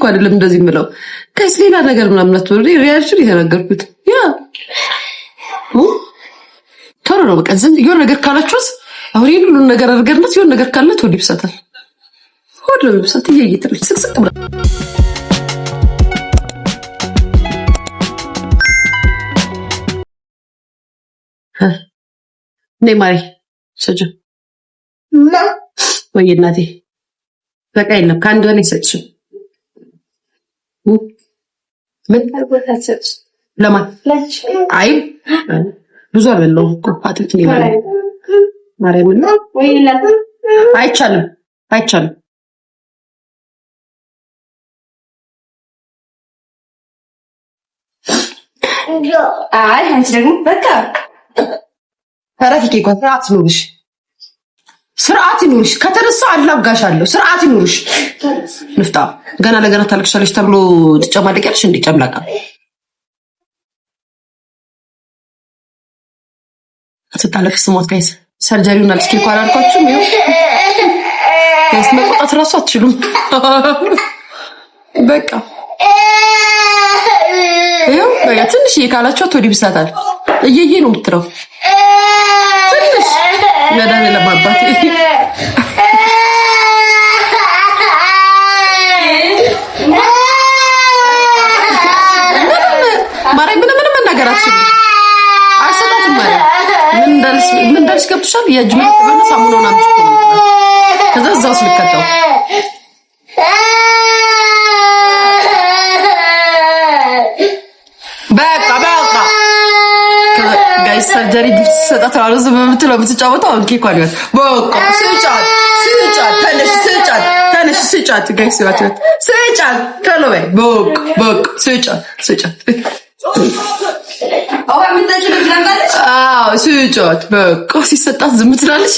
እኮ አይደለም እንደዚህ የምለው ጋይስ ሌላ ነገር ምናምን አትወሪ ሪያክሽን የተናገርኩት ያ ተሮ ነው በቃ ዝም የሆነ ነገር ካላችሁስ አሁን ሁሉን ነገር አድርገንበት የሆነ ነገር ካለ ተወዲ ብሳታል ሆድ ነው ብሳት እየይተልሽ ስቅስቅ ብላ ነይ ማሪ ሰጆ ወይ እናቴ በቃ የለም ከአንድ በላይ ሰጥሽ ምን ታርጎታሰጥ ለማን አይ ብዙ አይደለም እኮ አጥንት ነው ማርያም ነው ወይ ለታ አይቻልም አይ አንቺ ደግሞ በቃ ታራፊ እኮ ስርዓት ይኑርሽ ከተነሳ አላጋሻለሁ ስርዓት ይኑርሽ ንፍጣ ገና ለገና ታልቅሻለሽ ተብሎ ትጨማደቂያለሽ እንዴ ጨምላቃ አትታለቅስ ሞት ጋይስ ሰርጀሪውን አልስኪ እንኳን አልኳችሁም ይኸው ጋይስ መቆጣት እራሱ አትችሉም በቃ ይኸው በቃ ትንሽ ይካላችሁ ተወዲ ብሳታል እየዬ ነው የምትለው ትንሽ መዳን ለማባት ማርያም ምንም ነገር አትችልም አሰጣት ማርያም ምን እንዳልሽ ገብቶሻል የእጅ ማለት ነው ሳሙናውን አምጥቶ ከዛ እዛው ስልከታው በቃ ጋይስ ሰርጀሪ ጊፍት ሰጣት ነው ዝም ብትለው ብትጫወተው አሁን ኬክ አለ በቃ ተነሽ ስጫት ጋይስ ያቻት ስጫት ተለበይ በቃ ስጫት ስጫት በቃ ሲሰጣት ዝም ትላለች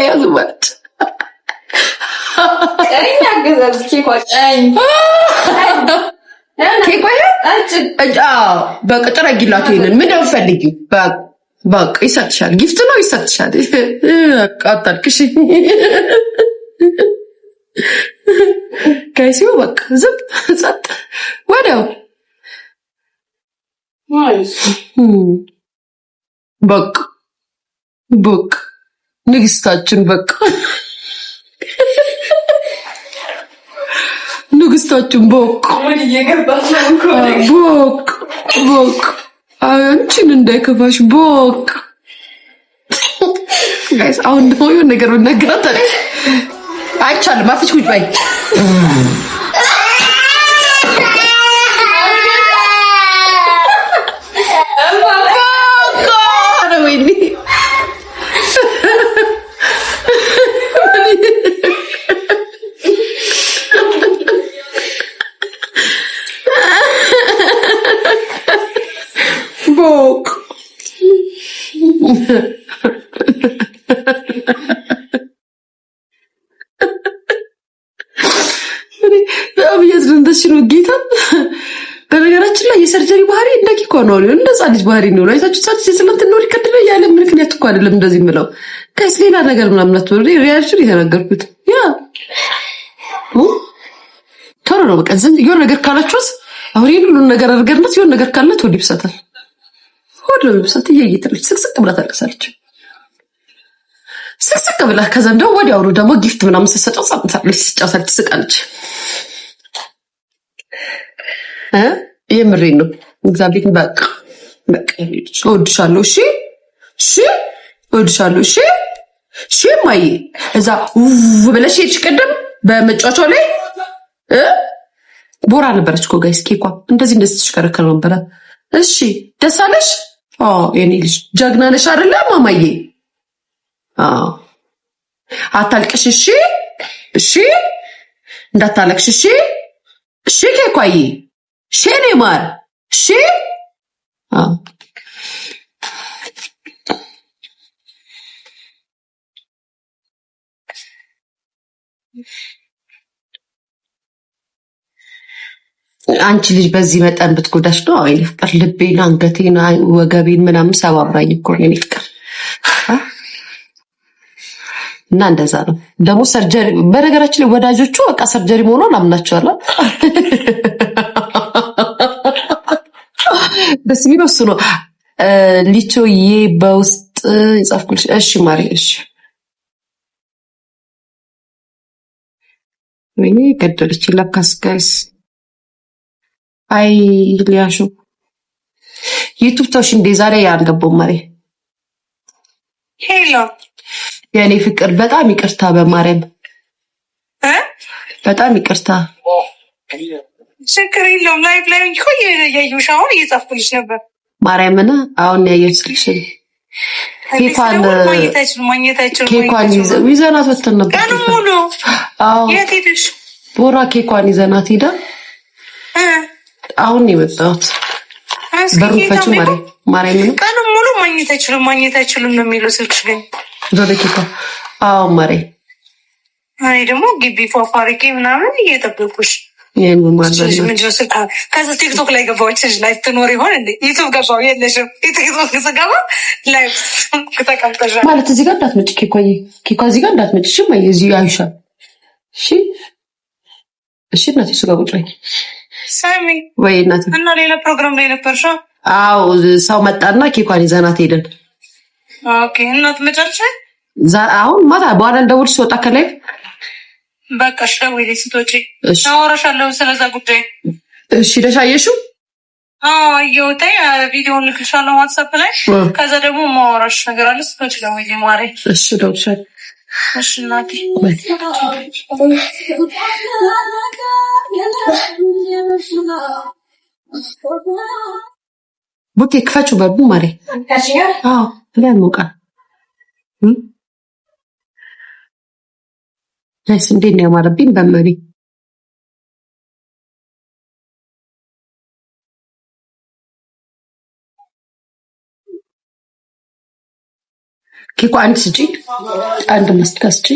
ያዙ ማለት ቀሪኛ ገዛዝ ኬክ ወጣኝ ኬክ ወይ በቃ ጥረጊላት ይሄንን ምን ፈልጊ በቃ ይሰጥሻል ጊፍት ነው ይሰጥሻል አጣልቅሽ ጋይሲው በቃ ዝም ጸጥ ወዲያው በቃ ንግስታችን በቃ ንግስታችን በቃ አንቺን እንዳይከፋሽ በቃ ጋይስ አሁን ደግሞ የሆነ ነገር ብነግራት አይቻልም አፍሽ ቁጭ በይ በነገራችን ላይ የሰርጀሪ ባህሪ እንደኪኮ ነው እንደዛ ልጅ ባህሪ ነው አይታችሁ ሳትስ ስለንት ነው ይከደለ ያለ ምክንያት እኮ አይደለም እንደዚህ ምለው ጋይስ ሌላ ነገር ምናምን አትወሪ ሪያክሽን የተናገርኩት ያ ተሮ ነው በቃ ዝም የሆነ ነገር ካላችሁስ አሁን ሁሉን ነገር አድርገንበት የሆነ ነገር ካለ ተወዲ ብሳታል ሆድ ነው ብሳት እየይተልሽ ስቅስቅ ብላ ታልቅሳለች ስቅስቅ ብላ ከዛ እንደው ወዲያው ነው ደግሞ ጊፍት ምናምን ሰሰጠው ሳምንታለች ስጫሳለች ትስቃለች የምሬን ነው እግዚአብሔር በቃ እወድሻለሁ እሺ ማይ እዛ ብለሽ ሄድሽ ቀደም በመጫወቻው ላይ ቦራ ነበረች እኮ ጋይስ ኬኳ እንደዚህ ተሽከረከረ ነበር እሺ ደስ አለሽ የኔ ልጅ ጀግና ነሽ አይደለ ማማዬ አታልቅሽ እሺ እንዳታለቅሽ እሺ ኬኳዬ ሼኔ ማር እሺ አንቺ ልጅ በዚህ መጠን ብትጎዳሽ ነው አይኔ ፍቅር ልቤን አንገቴን ወገቤን ምናምን ሰባብራኝ እኮ የኔ ፍቅር እና እንደዛ ነው ደግሞ ሰርጀሪ። በነገራችን ላይ ወዳጆቹ በቃ ሰርጀሪ መሆኗን አምናቸዋለሁ። ደስ የሚለው እሱ ነው። ሊቾዬ በውስጥ የጻፍኩልሽ። እሺ ማሪ፣ እሺ ወይኔ ገደለች ለካስ ጋይስ። አይ ሊያሹ ዩቱብ ተውሽ እንዴ? ዛሬ አልገባሁም ማሪ። ሄሎ የኔ ፍቅር በጣም ይቅርታ፣ በማርያም በጣም ይቅርታ። ችግር የለውም። ላይቭ ላይ እኮ እያየሁሽ አሁን እየጻፍኩልሽ ነበር። ማርያምን አሁን ያየሁልሽ ኬኳን ይዘናት ወተን ነበር ቀኑ ሙሉ። አዎ የት ሄድሽ? ቦራ ኬኳን ይዘናት ሄዳ አሁን የመጣሁት በሩ ፈቹ ማርያምን ቀኑ ሙሉ ማግኘት አይችሉም ነው የሚለው ስልክሽ ግን ዞረ ኬኳ። አዎ ማሬ እኔ ደግሞ ግቢ ፏፏሪቄ ምናምን እየጠበኩሽ ከዚ ቲክቶክ ላይ ገባዎች ላይ ትኖር ይሆን እንዴ? ዩቱብ ገባው የለሽም። ቲክቶክ ስገባ ላይ ተቀምጠሻል ማለት እዚህ ጋር እንዳትመጭ ኬኳዬ፣ ኬኳ እዚህ ጋር እንዳትመጭ። እሺ ማየ እዚህ አይሻል። እሺ እሺ እናቴ እሱ ጋር ቁጭ በይ። ሳሚ ወይ እናቴ እና ሌላ ፕሮግራም ላይ ነበርሽ? አዎ ሰው መጣና ኬኳን ይዘናት ሄደን። ኦኬ እናት መጨረሻ አሁን ማታ በኋላ እንደውልሽ ስወጣ ከላይ በቃ እሺ፣ ደውዪልኝ ስትወጪ አወራሻለሁ ስለዛ ጉዳይ። እሺ ደሻየሽው? አዎ አየሁት። ቪዲዮውን ልክልሻለሁ ዋትስአፕ ላይ። ከዛ ደግሞ ማወራሽ ነገር አለ ስትወጪ ደውዪልኝ ማሬ። እሺ እደውልልሻለሁ። እሺ እናቴ ቡቴ ክፈችው በቡ ማሬ። አዎ ብለን ሞቃ ደስ እንዴት ነው ያማረብኝ በመሪ ኬኳ አንድ ስጪ፣ አንድ መስጠት ስጪ።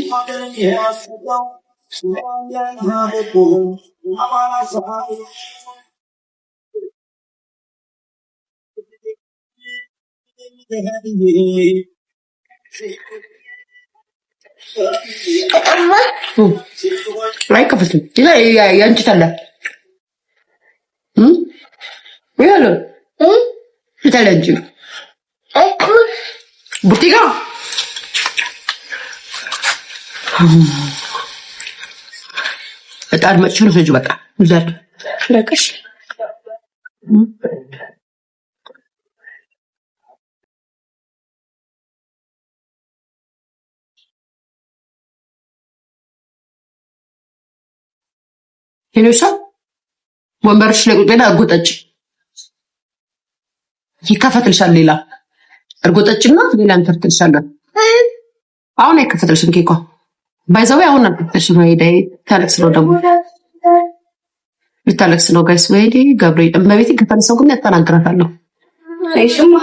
አይከፍትም ያንቺ ታለ ያለ ይታለንጂ ቡቲጋ በጣም መጥፎ ነው። ልጅ በቃ ዘር ለቀሽ ሄሎሻ ወንበርሽ ላይ ቁጭ ብላ እርጎጠጭ ይከፈትልሻል። ሌላ እርጎጠጭና ሌላ እንከፍትልሻለን። አሁን አይከፈትልሽም ኬኳ ባይዛው አሁን አልከፈትልሽም። ወይ ዳይ ታለክስ ነው ደግሞ ልታለክስ ነው ጋይስ። ወይ ዳይ ገብርኤል እመቤቴ ከተነሳው ግን ያጠናግራታለሁ። አይሽማ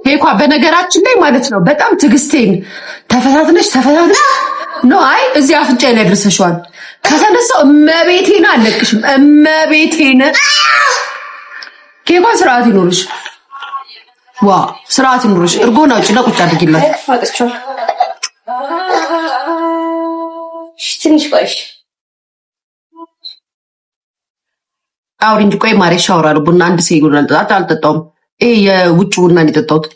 ኬኳ በነገራችን ላይ ማለት ነው በጣም ትግስቴን ተፈታትነሽ ነው። አይ እዚህ አፍንጫ ላይ ያደርሰሽዋል። ከተነሳው እመቤቴን አለቅሽም። እመቤቴን ኬኳ ስርዓት ይኖርሽ። ዋ ስርዓት ይኖርሽ። እርጎና ውጭ ለቁጭ አድርጊላት። ትንሽ ቆይሽ አውሪ እንጂ ቆይ ማሬ ሻወራለሁ። ቡና አንድ ሰው ይጎናል። አልጠጣውም። ይሄ የውጭ ቡና ነው የጠጣሁት።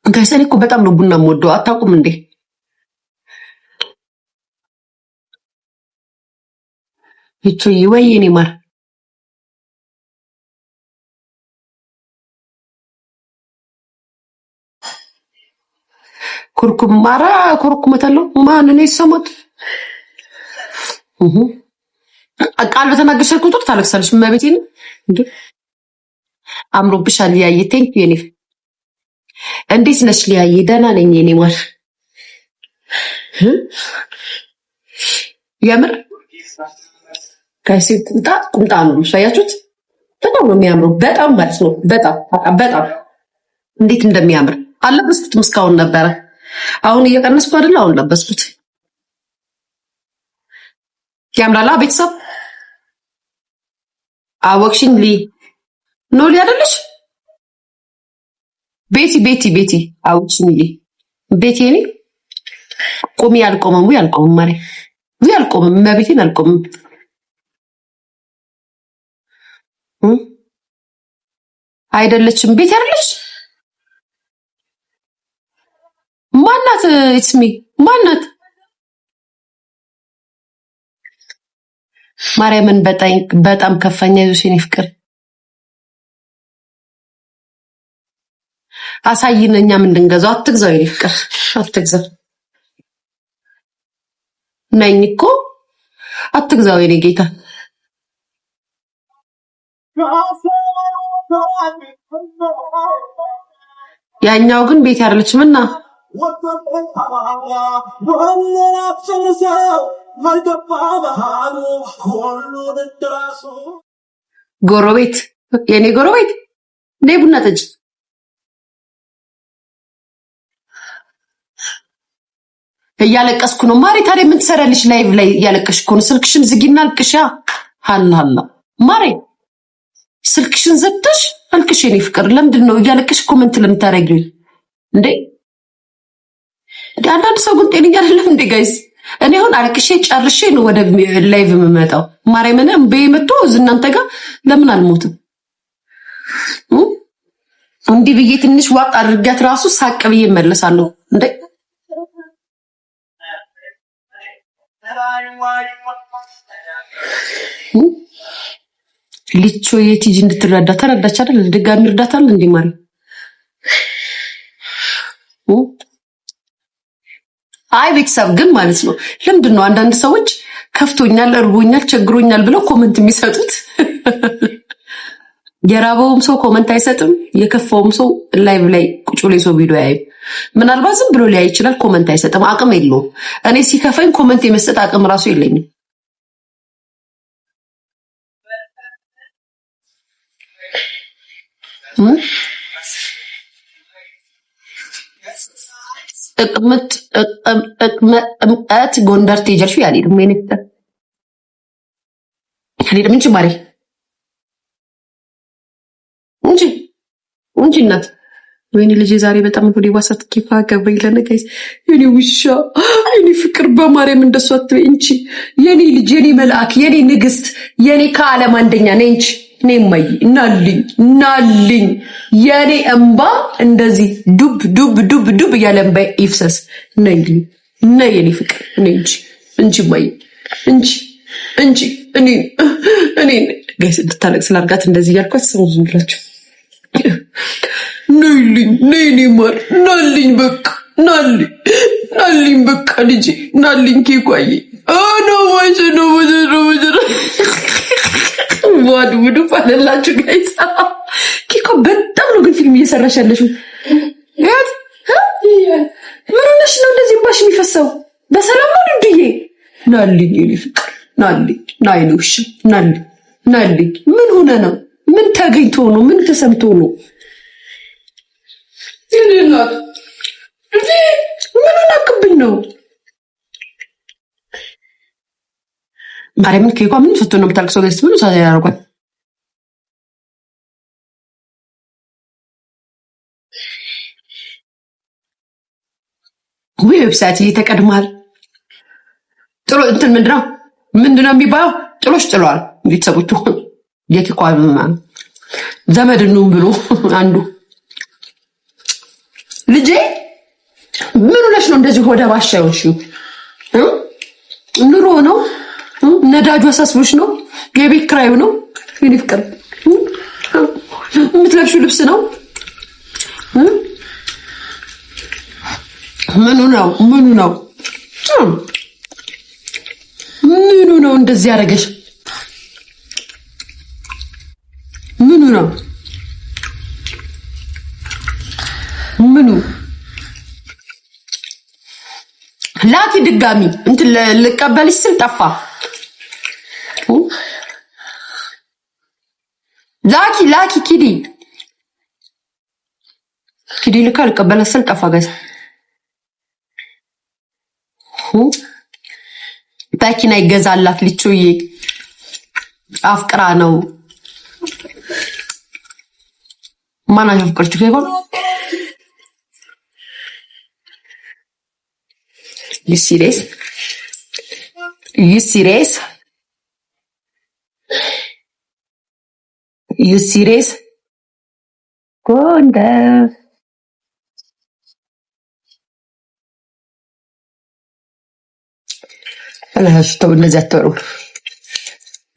ጋይሰኔ እኮ በጣም ነው ቡና የምወደው። አታውቁም እንዴ? ይቺ ወይ እኔ ማር ኩርኩም ማራ ኩርኩም ተለው ማን ነው ይሰማት ቃል በተናገርሽ ቁጥር ታለቅሳለሽ። መቤቴን እንዴ አምሮብሻል ሊያዬ። ቴንክ ዩ ኔ እንዴት ነሽ ሊያዬ? ደህና ነኝ የኔ ማር። የምር ጋይስ ቁምጣ ነው ሳያችሁት፣ በጣም ነው የሚያምረው። በጣም ማለት ነው በጣም እንዴት እንደሚያምር አለበስኩትም እስካሁን ነበረ። አሁን እየቀነስኩ አይደል? አሁን ለበስኩት። ያምራላ ቤተሰብ አወቅሽኝ ሊ ኖ ሊ አይደለሽ ቤቲ አውጭኝ ቤቲ እኔ ቆሚ ያልቆመም ያልቆመም ማሪ ያልቆመም መቤቴን አልቆመም አይደለችም ቤት አይደለች ማናት ኢትስሚ ማናት ማርያምን በጣም ከፋኛ ይዞሽኝ ፍቅር አሳይነኛ ምን እንገዛው አትግዛው ይሄ ፍቅር አትግዛው ነኝ እኮ አትግዛው የኔ ጌታ ያኛው ግን ቤት ያርልችምና ጎረቤት የኔ ጎረቤት ነይ ቡና ጠጪ እያለቀስኩ ነው ማሪ ታዲያ ምን ትሰራለሽ ላይቭ ላይ እያለቀስኩ ነው ስልክሽን ዝጊና አልቅሻ ሃላ ማሪ ስልክሽን ዘግተሽ አልቅሽ የኔ ፍቅር ለምንድን ነው እያለቀሽ ኮሜንት ለምታረጊው እንዴ አንዳንድ ሰው ግን ጤነኛ አይደለም እንዴ ጋይስ እኔ አሁን አልቅሼ ጨርሼ ነው ወደ ላይቭ የምመጣው ማርያምን በየመጡ እናንተ ጋር ለምን አልሞትም እንዲህ ብዬ ትንሽ ዋጥ አድርጋት ራሱ ሳቅ ብዬ እመለሳለሁ እንዴ ልቾ የቲጂ እንድትረዳ ተረዳች አይደል ድጋሚ እርዳታል እንዴ ማለት አይ ቤተሰብ ግን ማለት ነው ለምንድን ነው አንዳንድ ሰዎች ከፍቶኛል እርቦኛል ቸግሮኛል ብለው ኮሜንት የሚሰጡት የራበውም ሰው ኮሜንት አይሰጥም የከፋውም ሰው ላይቭ ላይ ቁጭ ብሎ ሰው ቪዲዮ ያይ ምናልባት ዝም ብሎ ሊያይ ይችላል ኮሜንት አይሰጥም አቅም የለውም እኔ ሲከፋኝ ኮሜንት የመስጠት አቅም ራሱ የለኝም እቅመት ጎንደር ትሄጃለሽ ያልሄድም ሜኔክተር ያልሄድም እንጂ ማሪ እንጂ እናት ወይኔ ልጄ ዛሬ በጣም ወደ ዋሳት ኪፋ ገበይ ለነጋይስ የኔ ውሻ የኔ ፍቅር በማርያም እንደሷ አትበይ እንጂ የኔ ልጅ የኔ መልአክ የኔ ንግስት የኔ ከዓለም አንደኛ ነኝ እንጂ እኔ ማይ ናልኝ የኔ እንባ እንደዚህ ዱብ ያለ እንባ ይፍሰስ ነይልኝ ነይ የኔ ፍቅር እኔ እንጂ ማይ እንጂ እኔ ጋይስ እንድታለቅስ ላድርጋት እንደዚህ ያልኳት ሰው ዝም ብላችሁ ነይልኝ ማር ናልኝ በቃ ናልኝ በቃ ልጄ ናልኝ ኬኳዬ ነው ዋዱ ባለላችሁ ጋይስ ኬኮ በጣም ነው ግን ፊልም እየሰራሽ ያለሽው ያት ምን ሆነሽ ነው እንደዚህ ባሽ የሚፈሰው በሰላም ነው እንዴ ናልኝ የኔ ፍቅር ናይሉሽ ናልኝ ምን ሆነ ነው ምን ተገኝቶ ነው ምን ተሰምቶ ነው ይልናት ምን አናቅብኝ ነው ማርያምን ኬኳ ምን ፈቶ ነው የምታልቅሰው ጋይስ ምን ሳዛ ያርጓል ዌብሳይት እየተቀድማል ጥሎ እንትን ምንድነው የሚባለው ጥሎሽ ጥሏል ቤተሰቦቹ የኬኳ ዘመድ ነው ብሎ አንዱ ልጄ ምን ሆነሽ ነው እንደዚህ ሆደ ባሻዮሽ ኑሮ ነው ነዳጁ አሳስቦሽ ነው የቤት ኪራዩ ነው የኔ ፍቅር የምትለብሺው ልብስ ነው ምኑ ነው እንደዚህ ያደረገሽ ምኑ ነው ላኪ ድጋሚ እንትን ልቀበልሽ ስል ጠፋ ላኪ ኪዲ ልቀበልሽ ስል ጠፋ ጋይስ ታኪና ይገዛላት ልቾዬ አፍቅራ ነው ማን አፍቅርሽ ከሆነ You serious? You serious? You serious? ጎንደር አላሽተው እንደዚህ አትበሩ።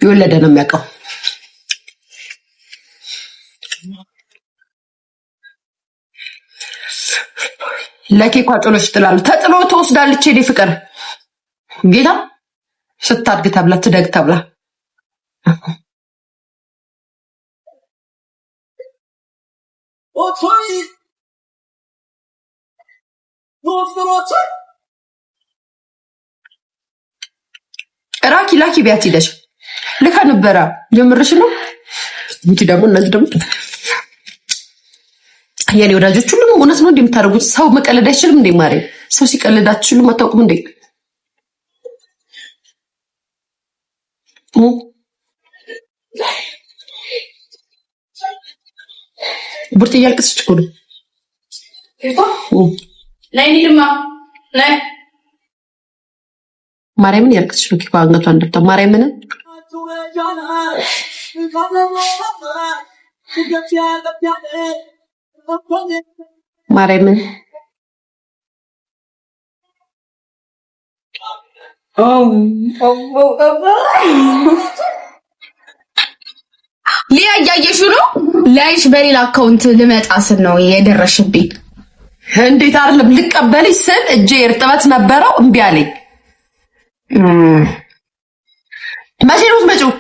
የወለደ ነው የሚያውቀው። ለኬኳ ጥሎሽ ጥላሉ። ተጥሎ ትወስዳለች። የኔ ፍቅር ጌታ ስታድግ ተብላ ትደግ ተብላ ራኪ ላኪ ቢያት ሂደሽ ልካ ነበረ። ጀምርሽ ነው እንጂ ደግሞ እናንተ ደግሞ የኔ ወዳጆች ሁሉም እውነት ነው እንደምታደርጉት። ሰው መቀለድ አይችልም እንዴ? ማሬ ሰው ሲቀልድ አትችሉም? አታውቁም እንዴ? ቡርት እያልቅስች እኮ ነው። ነይ እንሂድማ ነይ። ማርያምን ያልቅስች ነው። ኪፋ አንገቷ እንደታ ማርያምን ማርያምን ሊያ እያየሽው ነው። ላይሽ በሌላ አካውንት ልመጣ ስል ነው የደረሽብኝ። እንዴት አይደለም ልቀበልሽ ስል እጄ እርጥበት ነበረው እምቢ አለኝ። መቼ ነው የምትመጪው?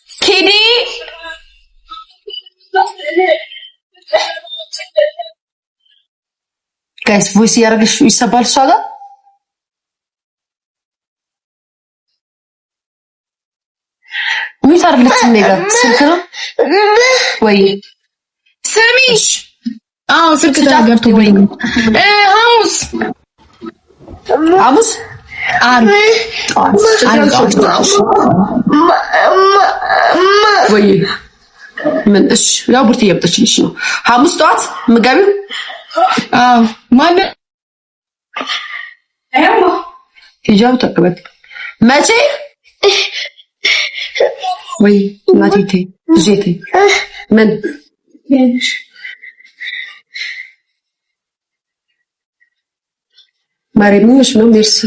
ኪዲ ጋይስ ቮይስ እያደረገሽ ይሰባል። እሷ ጋር ምን ታርግልሽ? ሜጋ ስልክ ነው ወይ ስሚ? አዎ ስልክ ገብቶ ወይ ሐሙስ ወይ ምን? እሺ ያው ቡርት እየመጣችልሽ ነው። ሐሙስ ጠዋት ምጋቢው ማን ሂጃብ ተቀበል። መቼ ወይ ማቲቴ ጄቴ ምን ማሪ ምንሽ ነው? ሜርሲ